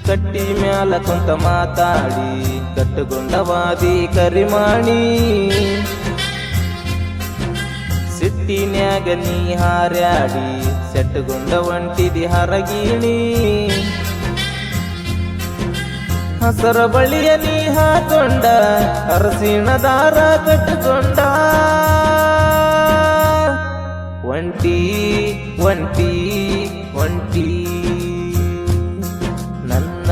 ಕಟ್ಟಿ ಮ್ಯಾಲ ಕುಂತ ಮಾತಾಡಿ ಕಟ್ಟುಗೊಂಡವಾದಿ ಕರಿಮಾಣಿ ಸಿಟ್ಟಿನ್ಯಾಗ ನೀ ಹಾರ್ಯಾಡಿ ಸೆಟ್ಟುಗೊಂಡ ಒಂಟಿದಿ ಹರಗೀಣಿ ಹಸರ ಬಳಿಯ ನೀ ಹಾಕೊಂಡ ಅರಸಿಣ ದಾರ ಕಟ್ಟುಕೊಂಡ ಒಂಟಿ ಒಂಟಿ ಒಂಟಿ ನನ್ನ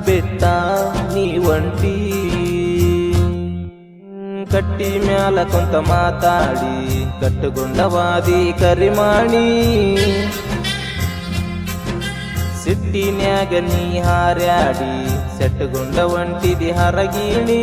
ಬೆಟ್ಟ ನೀ ಒಂಟಿ ಕಟ್ಟಿ ಮ್ಯಾಲ ಕುಂತ ಮಾತಾಡಿ ಕಟ್ಟುಗೊಂಡವಾದಿ ಕರಿಮಾಣಿ ಸಿಟ್ಟಿನ್ಯಾಗ ನೀ ಹಾರ್ಯಾಡಿ ಸೆಟ್ಟುಗೊಂಡ ಒಂಟಿದಿ ಹರಗೀಣಿ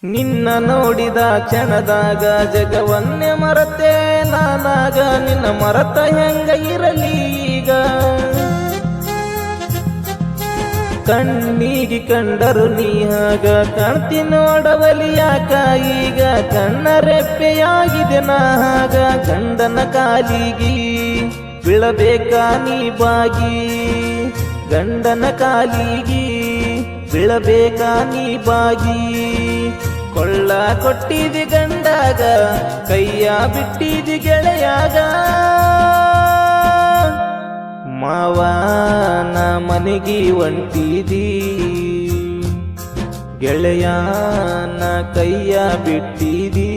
ನಿನ್ನ ನೋಡಿದ ಕ್ಷಣದಾಗ ಜಗವನ್ನೇ ಮರತೆ ನಾನಾಗ ನಿನ್ನ ಮರತ ಹೆಂಗ ಇರಲಿ ಈಗ ಕಣ್ಣಿಗೆ ಕಂಡರು ನೀ ಹಾಗ ಕಾಣ್ತಿ ನೋಡವಲಿ ಯಾಕ ಈಗ ಕಣ್ಣ ರೆಪ್ಪೆಯಾಗಿದೆ ನಾಗ ಗಂಡನ ಕಾಲಿಗಿ ಬೀಳಬೇಕಾ ನೀ ಬಾಗಿ ಗಂಡನ ಕಾಲಿಗಿ ಬೀಳಬೇಕಾ ನೀ ಬಾಗಿ ಕೊಳ್ಳ ಕೊಟ್ಟಿದಿ ಗಂಡಾಗ ಕೈಯ ಬಿಟ್ಟಿದಿ ಗೆಳೆಯಾಗ ಮಾವನ ಮನೆಗಿ ಒಂಟಿದಿ ಗೆಳೆಯನ ಕೈಯ ಬಿಟ್ಟಿದಿ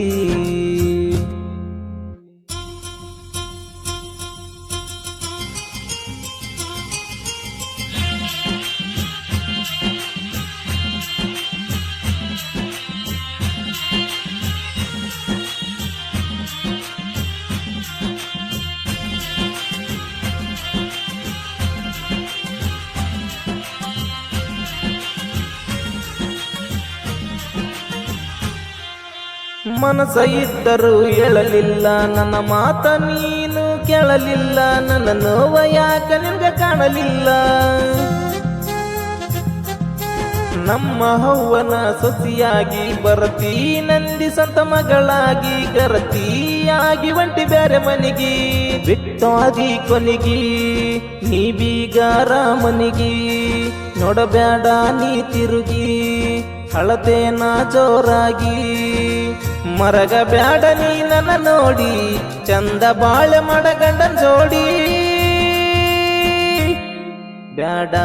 ಮನಸ ಇದ್ದರೂ ಹೇಳಲಿಲ್ಲ ನನ್ನ ಮಾತ ನೀನು ಕೇಳಲಿಲ್ಲ ನನ್ನ ನೋವ ಯಾಕ ನಿಮ್ಗೆ ಕಾಣಲಿಲ್ಲ ನಮ್ಮ ಹವ್ವನ ಸೊಸಿಯಾಗಿ ಬರತಿ ನಂದಿ ಸಂತ ಮಗಳಾಗಿ ಗರತಿಯಾಗಿ ಒಂಟಿ ಬೇರೆ ಮನಿಗಿ ಬಿಟ್ಟಾದಿ ಕೊನಿಗಿ ನೀ ಬೀಗಾರ ಮನಿಗಿ ನೋಡಬೇಡ ನೀ ತಿರುಗಿ ಹಳದೇನ ಜೋರಾಗಿ ಮರಗ ಬ್ಯಾಡ ನೀ ನನ್ನ ನೋಡಿ ಚಂದ ಬಾಳೆ ಮಡಗಂಡನ್ ಜೋಡಿ ಬ್ಯಾಡ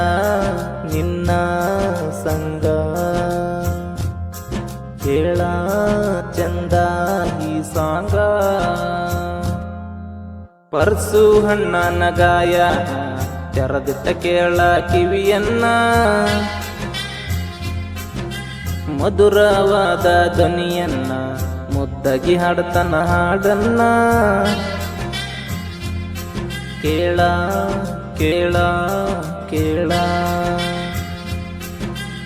ನಿನ್ನ ಸಂಗ ಕೇಳ ಚಂದ ಈ ಸಾಂಗ ಪರ್ಸು ಹಣ್ಣನ ಗಾಯ ತೆರದಿಟ್ಟ ಕೇಳ ಕಿವಿಯನ್ನ ಮಧುರವಾದ ಧ್ವನಿಯನ್ನ ಮುದ್ದಾಗಿ ಹಾಡ್ತನ ಹಾಡನ್ನ ಕೇಳ ಕೇಳ ಕೇಳ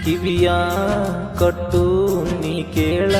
ಕಿವಿಯ ಕಟ್ಟು ನೀ ಕೇಳ